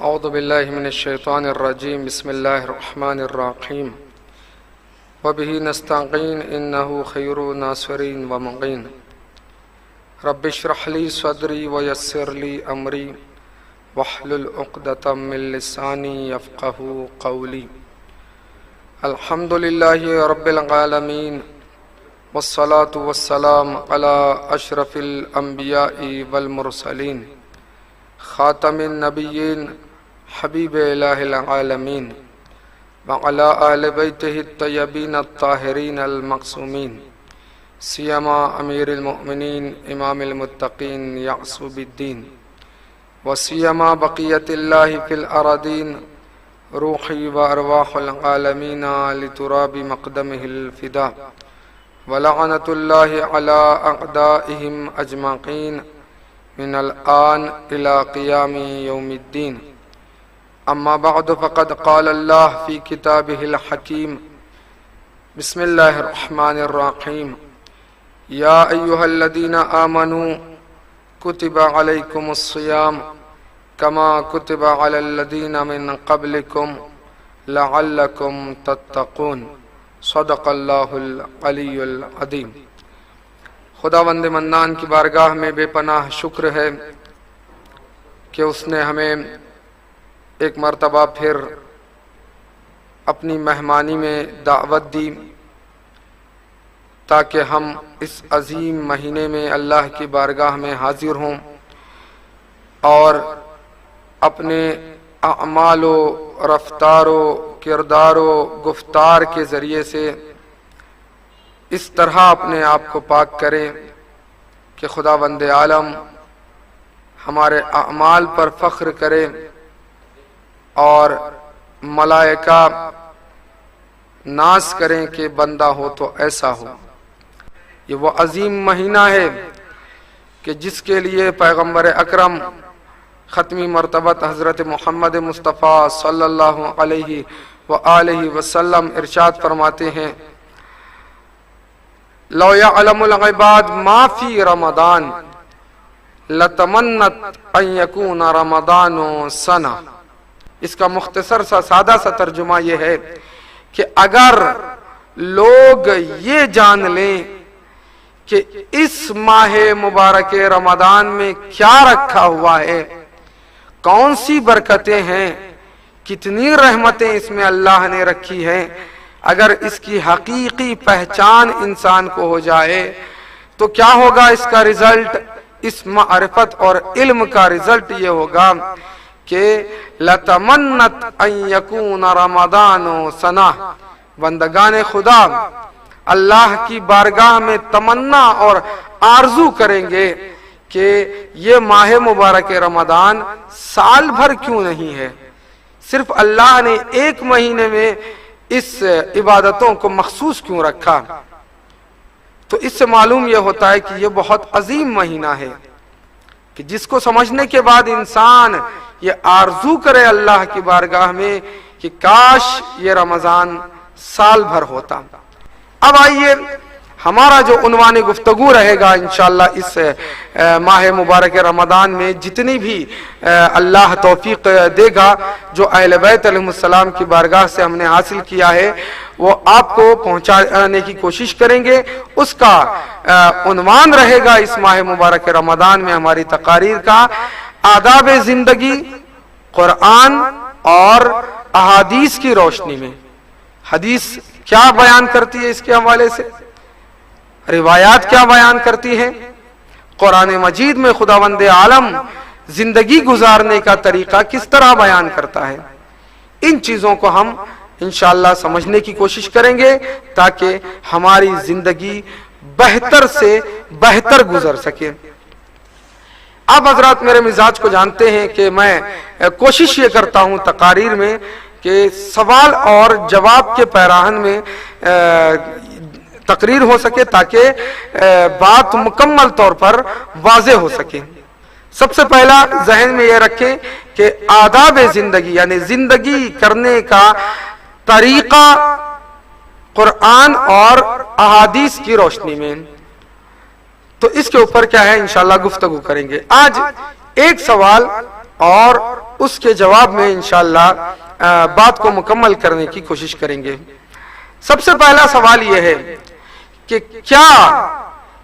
اعوذ باللہ من الشیطان الرجیم بسم اللہ الرحمن الرحیم وبہ نستعین انہ خیر ناصرین ومعین رب اشرح لی صدری ویسر لی امری واحلل عقدۃ من لسانی یفقہوا قولی الحمد للہ رب العالمین والصلاة والسلام علی اشرف الانبیاء والمرسلین خاتم النبیین حبیب الہ العالمین وعلی آل بیتہ الطیبین الطاہرین المعصومین سیما امیر المؤمنین امام المتقین یعصوب الدین وسیما بقیت اللہ فی الارضین روحی و ارواح العالمین لتراب مقدمہ الفدا ولعنت اللہ علی اعدائہم اجمعین من الآن إلى قيام يوم الدين أما بعد فقد قال الله في كتابه الحكيم بسم الله الرحمن الرحيم يا أيها الذين آمنوا كتب عليكم الصيام كما كتب على الذين من قبلكم لعلكم تتقون صدق الله العلي العظيم۔ خداوند منان کی بارگاہ میں بے پناہ شکر ہے کہ اس نے ہمیں ایک مرتبہ پھر اپنی مہمانی میں دعوت دی تاکہ ہم اس عظیم مہینے میں اللہ کی بارگاہ میں حاضر ہوں اور اپنے اعمال و رفتار و کردار و گفتار کے ذریعے سے اس طرح اپنے آپ کو پاک کریں کہ خداوند عالم ہمارے اعمال پر فخر کرے اور ملائکہ ناز کریں کہ بندہ ہو تو ایسا ہو۔ یہ وہ عظیم مہینہ ہے کہ جس کے لیے پیغمبر اکرم ختمی مرتبت حضرت محمد مصطفیٰ صلی اللہ علیہ وآلہ وسلم ارشاد فرماتے ہیں لو يعلم العباد ما في رمضان لتمنت ان يكون رمضان سنہ۔ اس کا مختصر سا سادہ سا ترجمہ یہ ہے کہ اگر لوگ یہ جان لیں کہ اس ماہ مبارک رمضان میں کیا رکھا ہوا ہے، کون سی برکتیں ہیں، کتنی رحمتیں اس میں اللہ نے رکھی ہیں، اگر اس کی حقیقی پہچان انسان کو ہو جائے تو کیا ہوگا؟ اس کا رزلٹ، اس معرفت اور علم کا رزلٹ یہ ہوگا کہ لَتَمَنَّتْ أَن يَكُونَ رَمَضَانُ سَنَةً۔ بندگان خدا اللہ کی بارگاہ میں تمنا اور آرزو کریں گے کہ یہ ماہ مبارک رمضان سال بھر کیوں نہیں ہے، صرف اللہ نے ایک مہینے میں اس عبادتوں کو مخصوص کیوں رکھا؟ تو اس سے معلوم یہ ہوتا ہے کہ یہ بہت عظیم مہینہ ہے کہ جس کو سمجھنے کے بعد انسان یہ آرزو کرے اللہ کی بارگاہ میں کہ کاش یہ رمضان سال بھر ہوتا۔ اب آئیے ہمارا جو عنوان گفتگو رہے گا انشاءاللہ اس ماہ مبارک رمضان میں، جتنی بھی اللہ توفیق دے گا جو اہل بیت علیہ السلام کی بارگاہ سے ہم نے حاصل کیا ہے وہ آپ کو پہنچانے کی کوشش کریں گے۔ اس کا عنوان رہے گا اس ماہ مبارک رمضان میں ہماری تقاریر کا آداب زندگی قرآن اور احادیث کی روشنی میں۔ حدیث کیا بیان کرتی ہے اس کے حوالے سے، روایات کیا بیان کرتی ہے، قرآن مجید میں خداوند عالم زندگی گزارنے کا طریقہ کس طرح بیان کرتا ہے، ان چیزوں کو ہم انشاءاللہ سمجھنے کی کوشش کریں گے تاکہ ہماری زندگی بہتر سے بہتر گزر سکے۔ آپ حضرات میرے مزاج کو جانتے ہیں کہ میں کوشش یہ کرتا ہوں تقاریر میں کہ سوال اور جواب کے پیراہن میں تقریر ہو سکے تاکہ بات مکمل طور پر واضح ہو سکے۔ سب سے پہلا ذہن میں یہ رکھیں کہ آداب زندگی یعنی زندگی کرنے کا طریقہ قرآن اور احادیث کی روشنی میں، تو اس کے اوپر کیا ہے انشاءاللہ گفتگو کریں گے۔ آج ایک سوال اور اس کے جواب میں انشاءاللہ بات کو مکمل کرنے کی کوشش کریں گے۔ سب سے پہلا سوال یہ ہے کہ کیا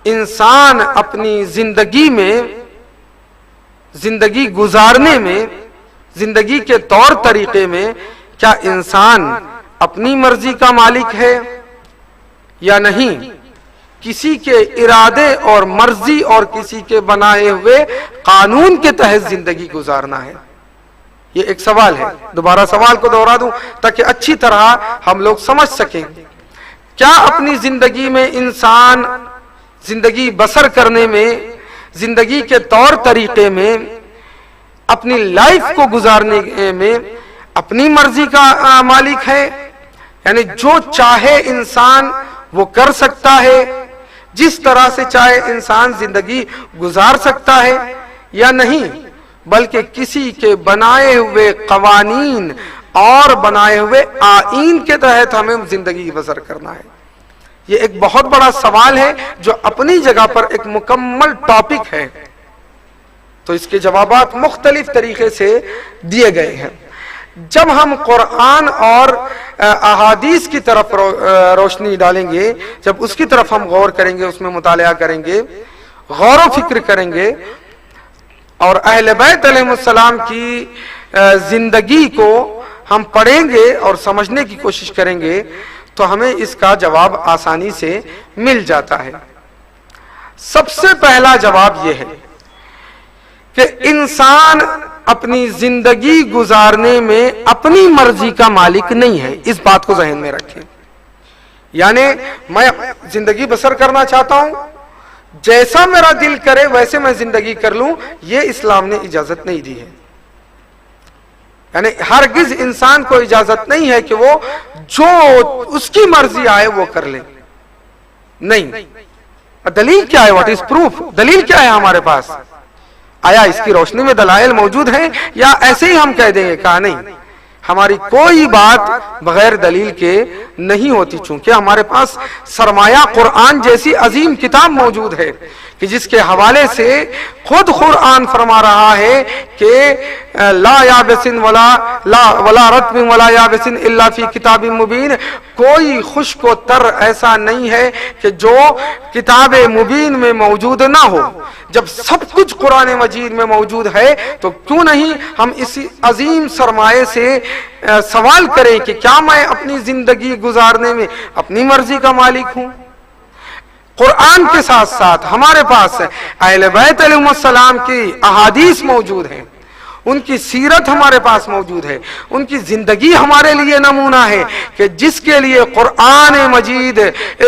انسان اپنی زندگی میں، زندگی گزارنے میں، زندگی کے طور طریقے میں، کیا انسان اپنی مرضی کا مالک ہے یا نہیں؟ کسی کے ارادے اور مرضی اور کسی کے بنائے ہوئے قانون کے تحت زندگی گزارنا ہے؟ یہ ایک سوال ہے۔ دوبارہ سوال کو دوہرا دوں تاکہ اچھی طرح ہم لوگ سمجھ سکیں۔ کیا اپنی زندگی میں انسان زندگی بسر کرنے میں، زندگی کے طور طریقے میں، اپنی لائف کو گزارنے میں اپنی مرضی کا مالک ہے؟ یعنی جو چاہے انسان وہ کر سکتا ہے، جس طرح سے چاہے انسان زندگی گزار سکتا ہے یا نہیں، بلکہ کسی کے بنائے ہوئے قوانین اور بنائے ہوئے آئین کے تحت ہمیں زندگی بسر کرنا ہے؟ یہ ایک بہت بڑا سوال ہے جو اپنی جگہ پر ایک مکمل ٹاپک ہے، تو اس کے جوابات مختلف طریقے سے دیے گئے ہیں۔ جب ہم قرآن اور احادیث کی طرف روشنی ڈالیں گے، جب اس کی طرف ہم غور کریں گے، اس میں مطالعہ کریں گے، غور و فکر کریں گے، اور اہل بیت علیہ السلام کی زندگی کو ہم پڑھیں گے اور سمجھنے کی کوشش کریں گے، تو ہمیں اس کا جواب آسانی سے مل جاتا ہے۔ سب سے پہلا جواب یہ ہے کہ انسان اپنی زندگی گزارنے میں اپنی مرضی کا مالک نہیں ہے۔ اس بات کو ذہن میں رکھیں۔ یعنی میں زندگی بسر کرنا چاہتا ہوں، جیسا میرا دل کرے ویسے میں زندگی کر لوں، یہ اسلام نے اجازت نہیں دی ہے۔ یعنی ہرگز انسان کو اجازت نہیں ہے کہ وہ جو اس کی مرضی آئے وہ کر لے، نہیں۔ دلیل کیا ہے؟ What is proof? دلیل کیا ہے ہمارے پاس؟ آیا اس کی روشنی میں دلائل موجود ہیں یا ایسے ہی ہم کہہ دیں گے؟ کہا نہیں، ہماری کوئی بات بغیر دلیل کے نہیں ہوتی، چونکہ ہمارے پاس سرمایہ قرآن جیسی عظیم کتاب موجود ہے کہ جس کے حوالے سے خود قرآن فرما رہا ہے کہ لا یابس ولا رطب ولا یابس الا فی کتاب مبین، کوئی خشک و تر ایسا نہیں ہے کہ جو کتاب مبین میں موجود نہ ہو۔ جب سب کچھ قرآن مجید میں موجود ہے تو کیوں نہیں ہم اسی عظیم سرمایے سے سوال کریں کہ کیا میں اپنی زندگی گزارنے میں اپنی مرضی کا مالک ہوں؟ قرآن کے ساتھ ساتھ ہمارے پاس اہل بیت علیہ السلام کی احادیث موجود ہیں، ان کی سیرت ہمارے پاس موجود ہے، ان کی زندگی ہمارے لیے نمونہ ہے کہ جس کے لیے قرآن مجید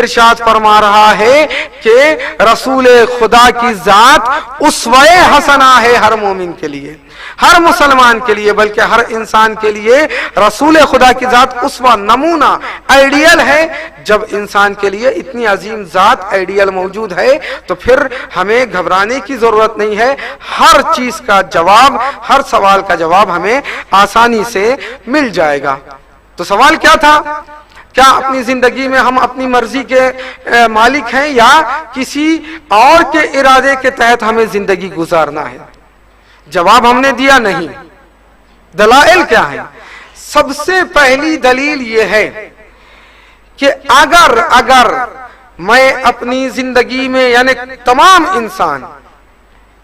ارشاد فرما رہا ہے کہ رسول خدا کی ذات اسوہ حسنہ ہے ہر مومن کے لیے، ہر مسلمان کے لیے، بلکہ ہر انسان کے لیے رسول خدا کی ذات اسوہ، نمونہ، آئیڈیل ہے۔ جب انسان کے لیے اتنی عظیم ذات آئیڈیل موجود ہے تو پھر ہمیں گھبرانے کی ضرورت نہیں ہے، ہر چیز کا جواب، ہر سوال کا جواب ہمیں آسانی سے مل جائے گا۔ تو سوال کیا تھا؟ کیا اپنی زندگی میں ہم اپنی مرضی کے مالک ہیں یا کسی اور کے ارادے کے تحت ہمیں زندگی گزارنا ہے؟ جواب ہم نے دیا نہیں۔ دلائل کیا ہے؟ سب سے پہلی دلیل یہ ہے کہ اگر میں اپنی زندگی میں، یعنی تمام انسان،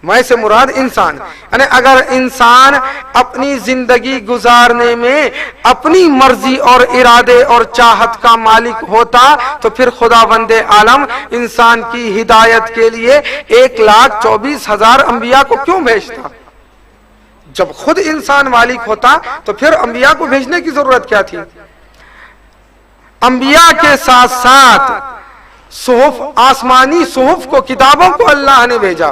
میں سے مراد انسان، یعنی اگر انسان اپنی زندگی گزارنے میں اپنی مرضی اور ارادے اور چاہت کا مالک ہوتا تو پھر خداوند عالم انسان کی ہدایت کے لیے 1,24,000 انبیاء کو کیوں بھیجتا؟ جب خود انسان مالک ہوتا تو پھر انبیاء کو بھیجنے کی ضرورت کیا تھی؟ انبیاء کے ساتھ ساتھ صحف، آسمانی صحف کو، کتابوں کو اللہ نے بھیجا،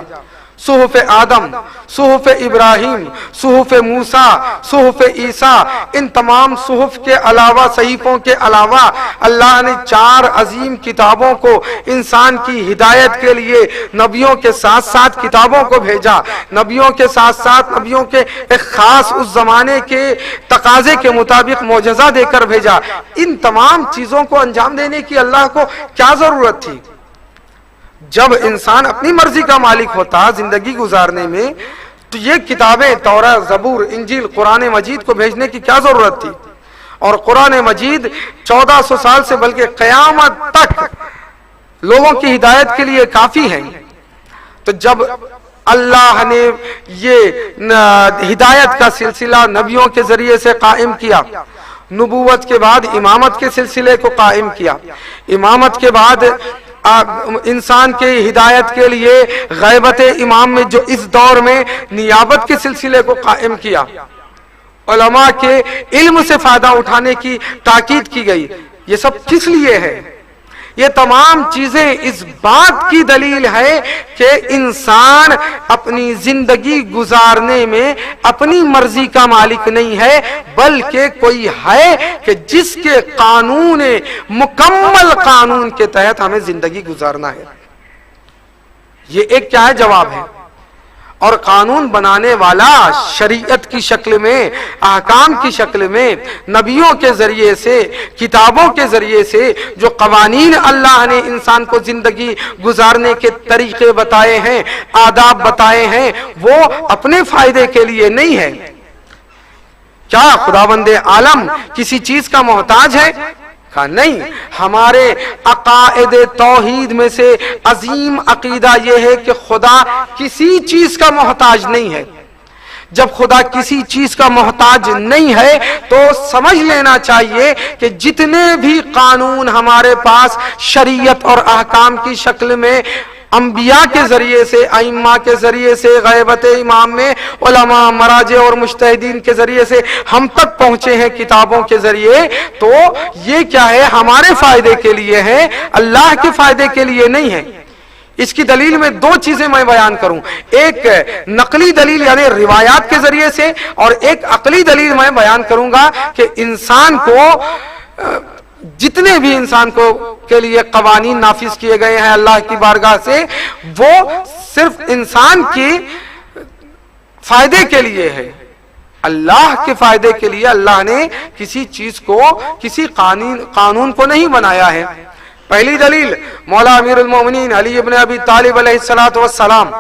صحف آدم، صحف ابراہیم، صحف موسیٰ، صحف عیسیٰ، ان تمام صحف کے علاوہ، صحیفوں کے علاوہ اللہ نے 4 عظیم کتابوں کو انسان کی ہدایت کے لیے نبیوں کے ساتھ ساتھ کتابوں کو بھیجا، نبیوں کے ساتھ ساتھ نبیوں کے ایک خاص اس زمانے کے تقاضے کے مطابق معجزہ دے کر بھیجا۔ ان تمام چیزوں کو انجام دینے کی اللہ کو کیا ضرورت تھی؟ جب انسان اپنی مرضی کا مالک ہوتا زندگی گزارنے میں تو یہ کتابیں تورات، زبور، انجیل، قرآن مجید کو بھیجنے کی کیا ضرورت تھی؟ اور قرآن مجید 1400 سال سے بلکہ قیامت تک لوگوں کی ہدایت کے لیے کافی ہے۔ تو جب اللہ نے یہ ہدایت کا سلسلہ نبیوں کے ذریعے سے قائم کیا، نبوت کے بعد امامت کے سلسلے کو قائم کیا، امامت کے بعد انسان کے ہدایت کے لیے غیبت امام میں جو اس دور میں نیابت کے سلسلے کو قائم کیا، علماء کے علم سے فائدہ اٹھانے کی تاکید کی گئی، یہ سب کس لیے ہے؟ یہ تمام چیزیں اس بات کی دلیل ہے کہ انسان اپنی زندگی گزارنے میں اپنی مرضی کا مالک نہیں ہے، بلکہ کوئی ہے کہ جس کے قانون، مکمل قانون کے تحت ہمیں زندگی گزارنا ہے۔ یہ ایک کیا ہے؟ جواب ہے۔ اور قانون بنانے والا شریعت کی شکل میں، احکام کی شکل میں، نبیوں کے ذریعے سے، کتابوں کے ذریعے سے جو قوانین اللہ نے انسان کو زندگی گزارنے کے طریقے بتائے ہیں، آداب بتائے ہیں، وہ اپنے فائدے کے لیے نہیں ہے۔ کیا خداوند عالم کسی چیز کا محتاج ہے؟ کہا نہیں۔ ہمارے عقائد توحید میں سے عظیم عقیدہ یہ ہے کہ خدا کسی چیز کا محتاج نہیں ہے۔ جب خدا کسی چیز کا محتاج نہیں ہے تو سمجھ لینا چاہیے کہ جتنے بھی قانون ہمارے پاس شریعت اور احکام کی شکل میں انبیاء کے ذریعے سے، ائمہ کے ذریعے سے، غیبت امام میں علماء، مراجع اور مجتہدین کے ذریعے سے ہم تک پہنچے ہیں کتابوں کے ذریعے، تو یہ کیا ہے؟ ہمارے فائدے کے لیے ہے، اللہ کے فائدے کے لیے نہیں ہے۔ اس کی دلیل میں دو چیزیں میں بیان کروں، ایک نقلی دلیل یعنی روایات کے ذریعے سے، اور ایک عقلی دلیل میں بیان کروں گا کہ انسان کو، جتنے بھی انسان کو کے لیے قوانین نافذ کیے گئے ہیں اللہ کی بارگاہ سے، وہ صرف انسان کی فائدے کے لیے ہے، اللہ کے فائدے کے لیے اللہ نے کسی چیز کو، کسی قانون کو نہیں بنایا ہے۔ پہلی دلیل مولا امیر المومنین علی ابن ابی طالب علیہ السلام،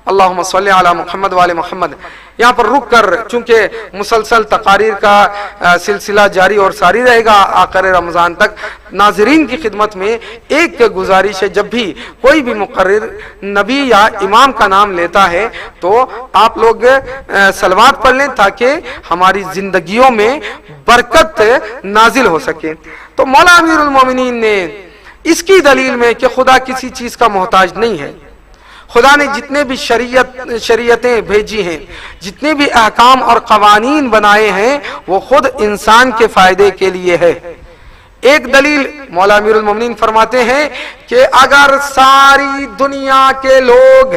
اللہم صلی علی محمد وآل محمد۔ یہاں پر رک کر، چونکہ مسلسل تقاریر کا سلسلہ جاری اور ساری رہے گا آخر رمضان تک، ناظرین کی خدمت میں ایک گزارش ہے، جب بھی کوئی بھی مقرر نبی یا امام کا نام لیتا ہے تو آپ لوگ صلوات پڑھ لیں تاکہ ہماری زندگیوں میں برکت نازل ہو سکے۔ تو مولا امیر المومنین نے اس کی دلیل میں کہ خدا کسی چیز کا محتاج نہیں ہے، خدا نے جتنے بھی شریعتیں بھیجی ہیں، جتنے بھی احکام اور قوانین بنائے ہیں، وہ خود انسان کے فائدے کے لیے ہے۔ ایک دلیل مولا امیر المومنین فرماتے ہیں کہ اگر ساری دنیا کے لوگ،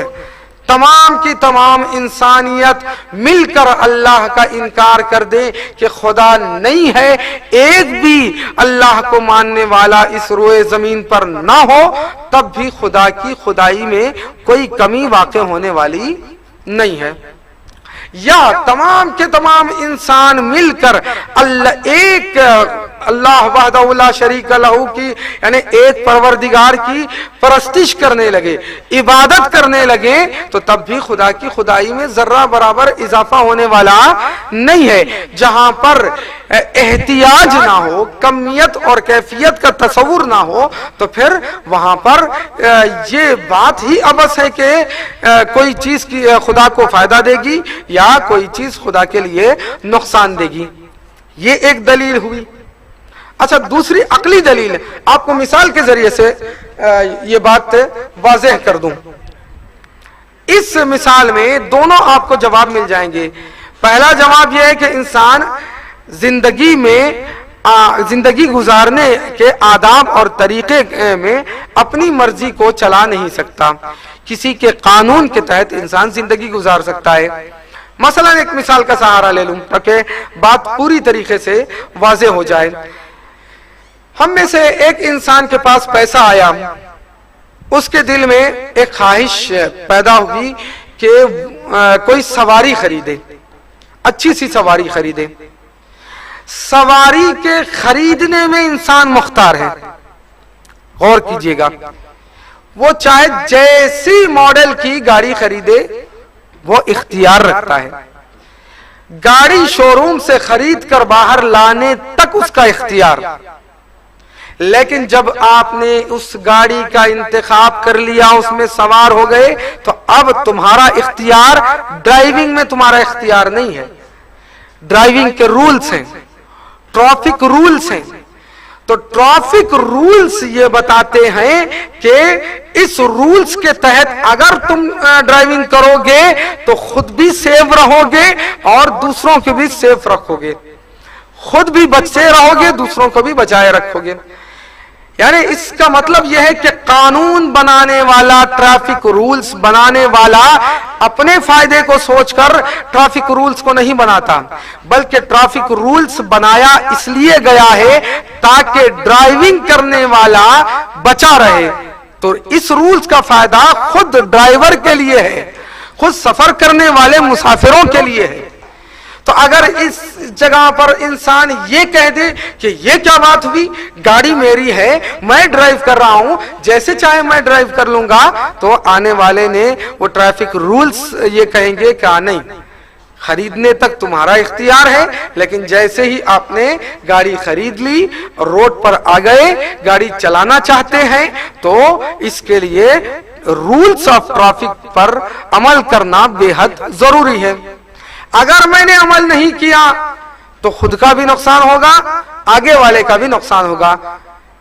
تمام کی تمام انسانیت مل کر اللہ کا انکار کر دے کہ خدا نہیں ہے، ایک بھی اللہ کو ماننے والا اس روئے زمین پر نہ ہو، تب بھی خدا کی خدائی میں کوئی کمی واقع ہونے والی نہیں ہے۔ یا تمام کے تمام انسان مل کر ایک اللہ وحدہ لا شریک لہ کی، یعنی ایک پروردگار کی پرستش کرنے لگے، عبادت کرنے لگے، تو تب بھی خدا کی خدائی میں ذرہ برابر اضافہ ہونے والا نہیں ہے۔ جہاں پر احتیاج نہ ہو، کمیت اور کیفیت کا تصور نہ ہو، تو پھر وہاں پر یہ بات ہی عبث ہے کہ کوئی چیز کی خدا کو فائدہ دے گی یا کوئی چیز خدا کے لیے نقصان دے گی۔ یہ ایک دلیل ہوئی۔ اچھا، دوسری عقلی دلیل آپ کو مثال کے ذریعے سے یہ بات واضح کر دوں۔ اس مثال میں دونوں آپ کو جواب مل جائیں گے۔ پہلا جواب یہ ہے کہ انسان زندگی میں، زندگی گزارنے کے آداب اور طریقے میں اپنی مرضی کو چلا نہیں سکتا، کسی کے قانون کے تحت انسان زندگی گزار سکتا ہے۔ مثلا ایک مثال کا سہارا لے لوں تاکہ بات پوری طریقے سے واضح ہو جائے۔ ہم میں سے ایک انسان کے پاس پیسہ آیا، اس کے دل میں ایک خواہش پیدا ہوئی کہ کوئی سواری خریدے، اچھی سی سواری خریدے۔ سواری کے خریدنے میں انسان مختار ہے، غور کیجئے گا۔ وہ چاہے جیسی ماڈل کی گاڑی خریدے وہ اختیار رکھتا ہے. گاڑی شو روم سے خرید کر باہر لانے تک اس کا اختیار. لیکن جب آپ نے اس گاڑی کا انتخاب کر لیا, اس میں سوار ہو گئے, تو اب تمہارا اختیار ڈرائیونگ میں تمہارا اختیار نہیں ہے. ڈرائیونگ کے رولز ہیں, ٹریفک رولز ہیں. تو ٹریفک رولز یہ بتاتے ہیں کہ اس رولز کے تحت اگر تم ڈرائیونگ کرو گے تو خود بھی سیف رہو گے اور دوسروں کو بھی سیف رکھو گے, خود بھی بچے رہو گے, دوسروں کو بھی بچائے رکھو گے. یعنی اس کا مطلب یہ ہے کہ قانون بنانے والا, ٹریفک رولز بنانے والا اپنے فائدے کو سوچ کر ٹریفک رولز کو نہیں بناتا, بلکہ ٹریفک رولز بنایا اس لیے گیا ہے تاکہ ڈرائیونگ کرنے والا بچا رہے. تو اس رولز کا فائدہ خود ڈرائیور کے لیے ہے, خود سفر کرنے والے مسافروں کے لیے ہے. تو اگر اس جگہ پر انسان یہ کہہ دے کہ یہ کیا بات ہوئی, گاڑی میری ہے, میں ڈرائیو کر رہا ہوں, جیسے چاہے میں ڈرائیو کر لوں گا, تو آنے والے نے وہ ٹریفک رولز یہ کہیں گے کہ نہیں, خریدنے تک تمہارا اختیار ہے, لیکن جیسے ہی آپ نے گاڑی خرید لی, روڈ پر آ گئے, گاڑی چلانا چاہتے ہیں, تو اس کے لیے رولز آف ٹریفک پر عمل کرنا بے حد ضروری ہے. اگر میں نے عمل نہیں کیا تو خود کا بھی نقصان ہوگا, آگے والے کا بھی نقصان ہوگا.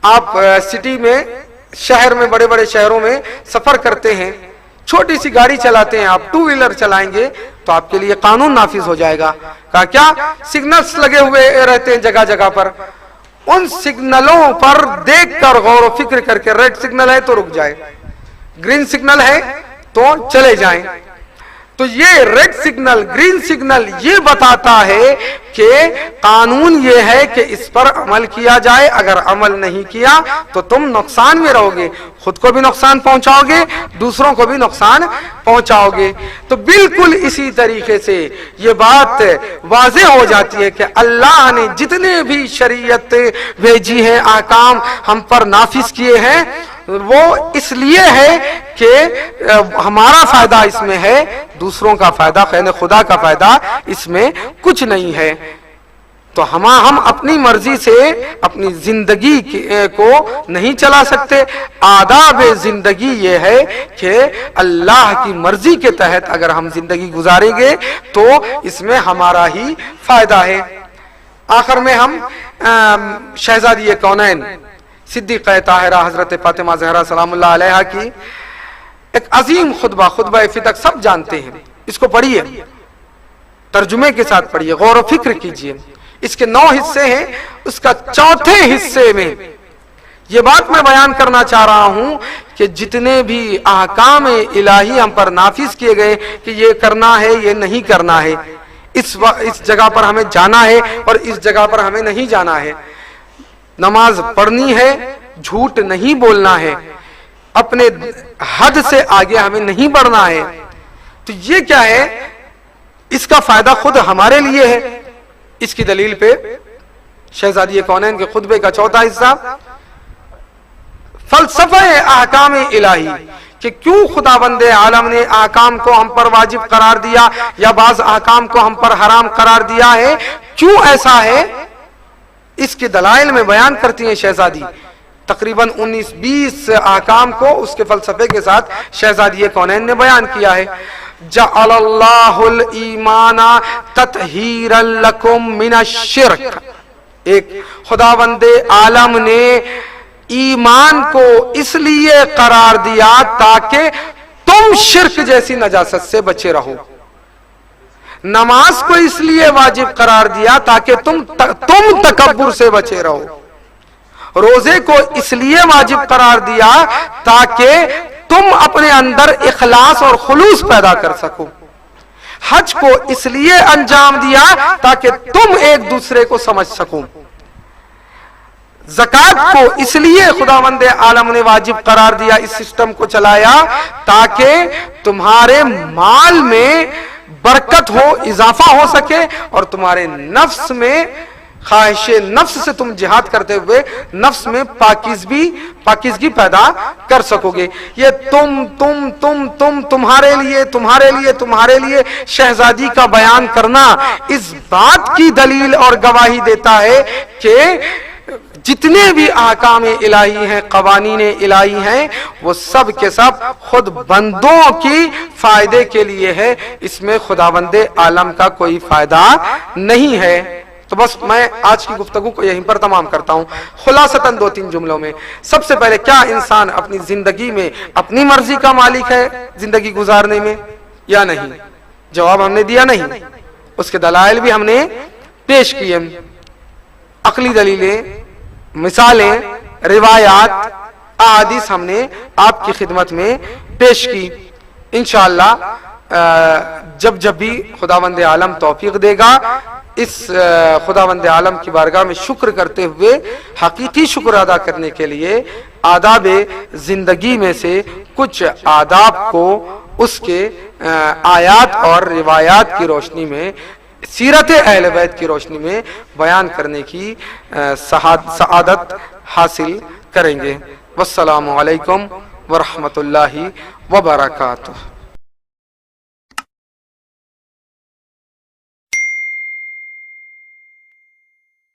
آپ سٹی میں, شہر میں, بڑے بڑے شہروں میں سفر کرتے ہیں, چھوٹی سی گاڑی چلاتے ہیں, آپ ٹو ویلر چلائیں گے تو آپ کے لیے قانون نافذ ہو جائے گا. کہا کیا سگنلز لگے ہوئے رہتے ہیں جگہ جگہ پر, ان سگنلوں پر دیکھ کر غور و فکر کر کے, ریڈ سگنل ہے تو رک جائے, گرین سگنل ہے تو چلے جائیں. تو یہ ریڈ سگنل, گرین سگنل یہ بتاتا ہے کہ قانون یہ ہے کہ اس پر عمل کیا جائے. اگر عمل نہیں کیا تو تم نقصان میں رہو گے, خود کو بھی نقصان پہنچاؤ گے, دوسروں کو بھی نقصان پہنچاؤ گے. تو بالکل اسی طریقے سے یہ بات واضح ہو جاتی ہے کہ اللہ نے جتنے بھی شریعت بھیجی ہیں, احکام ہم پر نافذ کیے ہیں, وہ اس لیے ہے کہ ہمارا فائدہ اس میں ہے, دوسروں کا فائدہ, خیر خدا کا فائدہ اس میں کچھ نہیں ہے. تو ہم اپنی مرضی سے اپنی زندگی کو نہیں چلا سکتے. آداب زندگی یہ ہے کہ اللہ کی مرضی کے تحت اگر ہم زندگی گزاریں گے تو اس میں ہمارا ہی فائدہ ہے. آخر میں ہم شہزادی کونین صدیقہ طاہرہ حضرت فاطمہ زہرا سلام اللہ علیہا کی ایک عظیم خطبہ, خطبہ فتق سب جانتے ہیں, اس کو پڑھیے, ترجمے کے ساتھ پڑھیے, غور و فکر کیجئے. اس کے 9 حصے ہیں, اس کا 4تھے حصے میں یہ بات میں بیان کرنا چاہ رہا ہوں کہ جتنے بھی احکام الہی ہم پر نافذ کیے گئے کہ یہ کرنا ہے, یہ نہیں کرنا ہے, اس جگہ پر ہمیں جانا ہے اور اس جگہ پر ہمیں نہیں جانا ہے, نماز پڑھنی ہے, جھوٹ نہیں بولنا ہے, اپنے حد سے آگے ہمیں نہیں بڑھنا ہے. تو یہ کیا ہے, اس کا فائدہ خود ہمارے لیے ہے. اس کی دلیل پہ شہزادی کونین کے خطبے کا 4تھا حصہ, فلسفہ احکام الہی, کہ کیوں خداوند عالم نے احکام کو ہم پر واجب قرار دیا یا بعض احکام کو ہم پر حرام قرار دیا ہے, کیوں ایسا ہے, اس کے دلائل میں بیان کرتی ہیں شہزادی. تقریباً 19-20 احکام کو اس کے فلسفے کے ساتھ شہزادی کونین نے بیان کیا ہے. جعل اللہ الایمان تطہیرا لکم من الشرک, ایک خداوند عالم نے ایمان کو اس لیے قرار دیا تاکہ تم شرک جیسی نجاست سے بچے رہو. نماز کو اس لیے واجب قرار دیا تاکہ تم تکبر سے بچے رہو. روزے کو اس لیے واجب قرار دیا تاکہ تم اپنے اندر اخلاص اور خلوص پیدا کر سکو. حج کو اس لیے انجام دیا تاکہ تم ایک دوسرے کو سمجھ سکو. زکات کو اس لیے خداوند عالم نے واجب قرار دیا, اس سسٹم کو چلایا تاکہ تمہارے مال میں برکت ہو, اضافہ ہو سکے, اور تمہارے نفس میں خواہش نفس سے تم جہاد کرتے ہوئے نفس میں پاکیزگی پیدا کر سکو گے۔ یہ تمہارے لیے شہزادی کا بیان کرنا اس بات کی دلیل اور گواہی دیتا ہے کہ جتنے بھی احکام الہی ہیں، قوانین الہی ہیں، وہ سب کے سب خود بندوں کی فائدے کے لیے ہے، اس میں خداوند عالم کا کوئی فائدہ نہیں ہے۔ تو بس میں آج کی گفتگو کو یہیں پر تمام کرتا ہوں۔ خلاصتاً 2-3 جملوں میں، سب سے پہلے کیا انسان اپنی زندگی میں اپنی مرضی کا مالک ہے زندگی گزارنے میں یا نہیں؟ جواب ہم نے دیا نہیں۔ اس کے دلائل بھی ہم نے پیش کیے، عقلی دلیلیں، مثالیں، روایات، احادیث ہم نے آپ کی خدمت میں پیش کی۔ انشاءاللہ جب بھی خداوند عالم توفیق دے گا، اس خداوند عالم کی بارگاہ میں شکر کرتے ہوئے حقیقی شکر ادا کرنے کے لیے آداب زندگی میں سے کچھ آداب کو اس کے آیات اور روایات کی روشنی میں، سیرت اہل بیت کی روشنی میں بیان کرنے کی سعادت حاصل کریں گے۔ والسلام علیکم ورحمۃ اللہ وبرکاتہ۔